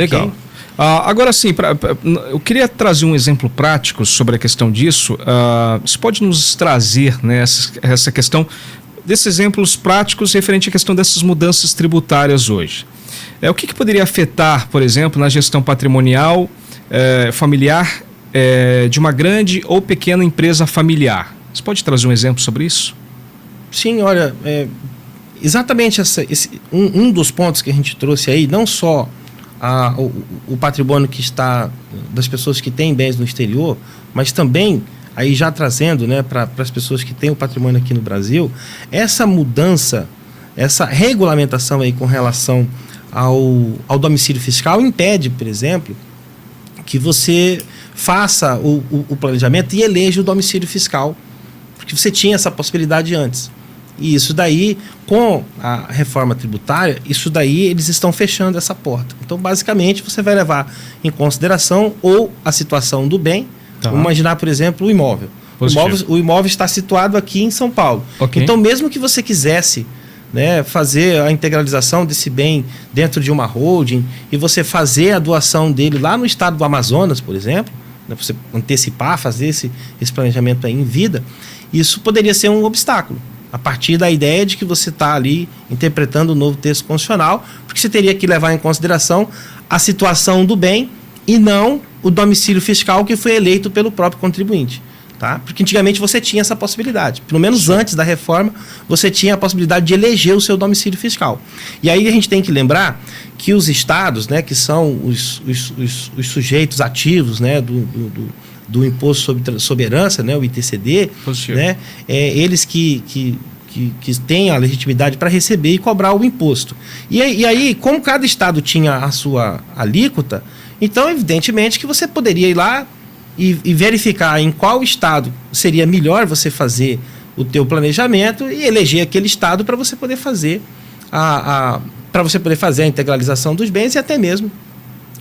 Legal. Okay? Agora sim, eu queria trazer um exemplo prático sobre a questão disso. Você pode nos trazer, né, essa questão desses exemplos práticos referente à questão dessas mudanças tributárias hoje? O que poderia afetar, por exemplo, na gestão patrimonial familiar de uma grande ou pequena empresa familiar? Você pode trazer um exemplo sobre isso? Sim, olha, exatamente um dos pontos que a gente trouxe aí, não só o patrimônio que está das pessoas que têm bens no exterior, mas também, aí já trazendo, né, para as pessoas que têm o patrimônio aqui no Brasil, essa mudança, essa regulamentação aí com relação ao domicílio fiscal impede, por exemplo, que você faça o planejamento e eleja o domicílio fiscal, porque você tinha essa possibilidade antes. E isso daí, com a reforma tributária, isso daí eles estão fechando essa porta. Então, basicamente, você vai levar em consideração ou a situação do bem, vamos imaginar, por exemplo, o imóvel. O imóvel está situado aqui em São Paulo. Okay. Então, mesmo que você quisesse, né, fazer a integralização desse bem dentro de uma holding e você fazer a doação dele lá no estado do Amazonas, por exemplo, né, você antecipar, fazer esse planejamento aí em vida, isso poderia ser um obstáculo. A partir da ideia de que você está ali interpretando o novo texto constitucional, porque você teria que levar em consideração a situação do bem e não o domicílio fiscal que foi eleito pelo próprio contribuinte. Tá? Porque antigamente você tinha essa possibilidade. Pelo menos antes da reforma, você tinha a possibilidade de eleger o seu domicílio fiscal. E aí a gente tem que lembrar que os estados, né, que são os sujeitos ativos, né, do Imposto sobre Herança, né, o ITCD, né, eles que têm a legitimidade para receber e cobrar o imposto. E aí, como cada estado tinha a sua alíquota, então, evidentemente, que você poderia ir lá e verificar em qual estado seria melhor você fazer o teu planejamento e eleger aquele estado para você poder fazer a integralização dos bens e até mesmo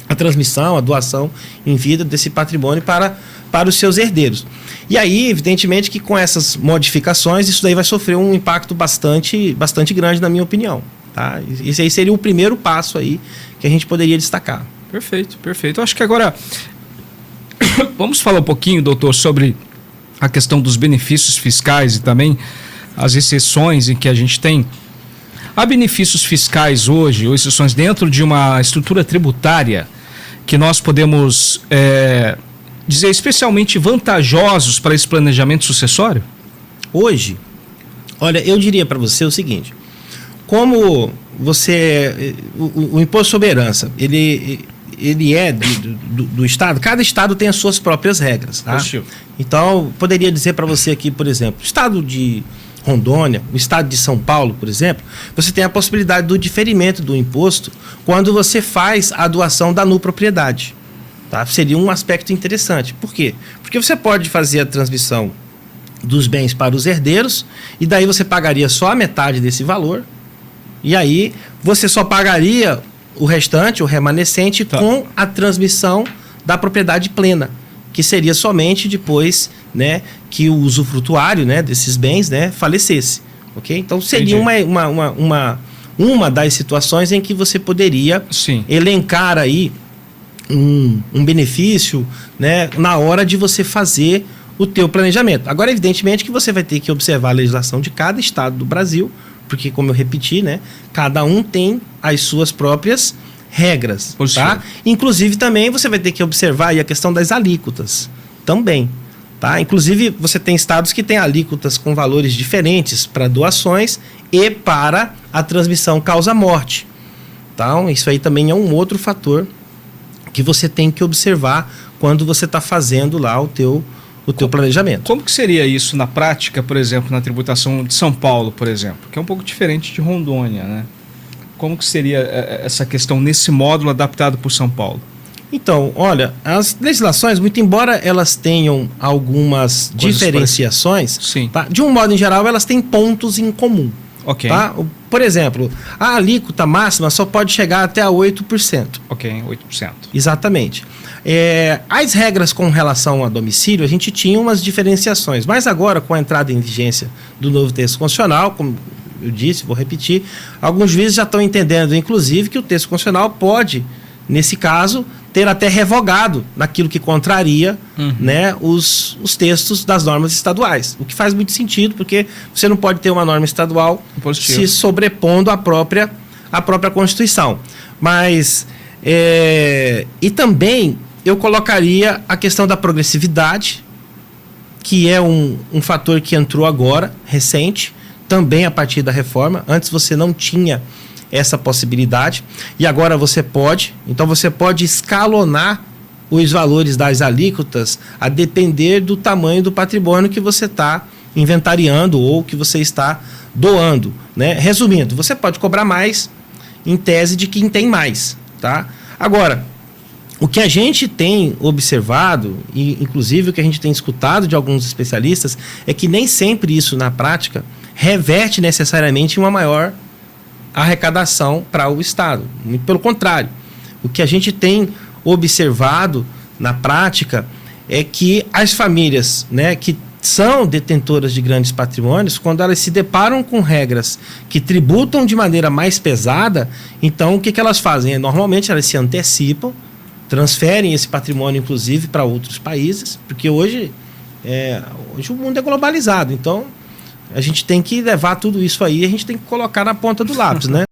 a transmissão, a doação em vida desse patrimônio para os seus herdeiros. E aí, evidentemente, que com essas modificações, isso daí vai sofrer um impacto bastante grande, na minha opinião. Tá? Esse aí seria o primeiro passo aí que a gente poderia destacar. Perfeito, perfeito. Eu acho que agora vamos falar um pouquinho, doutor, sobre a questão dos benefícios fiscais e também as exceções em que a gente tem. Há benefícios fiscais hoje, ou exceções dentro de uma estrutura tributária que nós podemos dizer especialmente vantajosos para esse planejamento sucessório? Hoje, olha, eu diria para você o seguinte: como o Imposto sobre Herança, ele é do Estado, cada Estado tem as suas próprias regras. Tá? Então, poderia dizer para você aqui, por exemplo, o Estado de Rondônia, o Estado de São Paulo, por exemplo, você tem a possibilidade do diferimento do imposto quando você faz a doação da nupropriedade. Tá? Seria um aspecto interessante. Por quê? Porque você pode fazer a transmissão dos bens para os herdeiros e daí você pagaria só a metade desse valor e aí você só pagaria o restante, o remanescente, com a transmissão da propriedade plena, que seria somente depois, né, que o usufrutuário, né, desses bens, né, falecesse. Okay? Então, seria uma das situações em que você poderia elencar aí um benefício, né, na hora de você fazer o teu planejamento. Agora, evidentemente que você vai ter que observar a legislação de cada estado do Brasil, porque, como eu repeti, né, cada um tem as suas próprias regras. Tá? Inclusive, também você vai ter que observar aí a questão das alíquotas também. Tá? Inclusive, você tem estados que têm alíquotas com valores diferentes para doações e para a transmissão causa-morte. Então, isso aí também é um outro fator que você tem que observar quando você está fazendo lá o teu planejamento. Como que seria isso na prática, por exemplo, na tributação de São Paulo, por exemplo, que é um pouco diferente de Rondônia, né? Como que seria essa questão nesse módulo adaptado por São Paulo? Então, olha, as legislações, muito embora elas tenham algumas diferenciações, tá? De um modo em geral, elas têm pontos em comum. Ok. Tá? Por exemplo, a alíquota máxima só pode chegar até a 8%. Ok, 8%. Exatamente. As regras com relação a domicílio, a gente tinha umas diferenciações, mas agora, com a entrada em vigência do novo texto constitucional, como eu disse, vou repetir, alguns juízes já estão entendendo, inclusive, que o texto constitucional pode nesse caso, ter até revogado naquilo que contraria né, os textos das normas estaduais. O que faz muito sentido, porque você não pode ter uma norma estadual se sobrepondo à própria Constituição. Mas, e também eu colocaria a questão da progressividade, que é um fator que entrou agora, recente, também a partir da reforma. Antes você não tinha essa possibilidade e agora você pode. Então você pode escalonar os valores das alíquotas a depender do tamanho do patrimônio que você está inventariando ou que você está doando, né? Resumindo, você pode cobrar mais em tese de quem tem mais, tá? Agora, o que a gente tem observado, e inclusive o que a gente tem escutado de alguns especialistas, é que nem sempre isso na prática reverte necessariamente em uma maior arrecadação para o Estado. Muito pelo contrário. O que a gente tem observado na prática é que as famílias, né, que são detentoras de grandes patrimônios, quando elas se deparam com regras que tributam de maneira mais pesada, então o que elas fazem? Normalmente elas se antecipam, transferem esse patrimônio, inclusive, para outros países, porque hoje o mundo é globalizado, então a gente tem que levar tudo isso aí, a gente tem que colocar na ponta do lápis, né?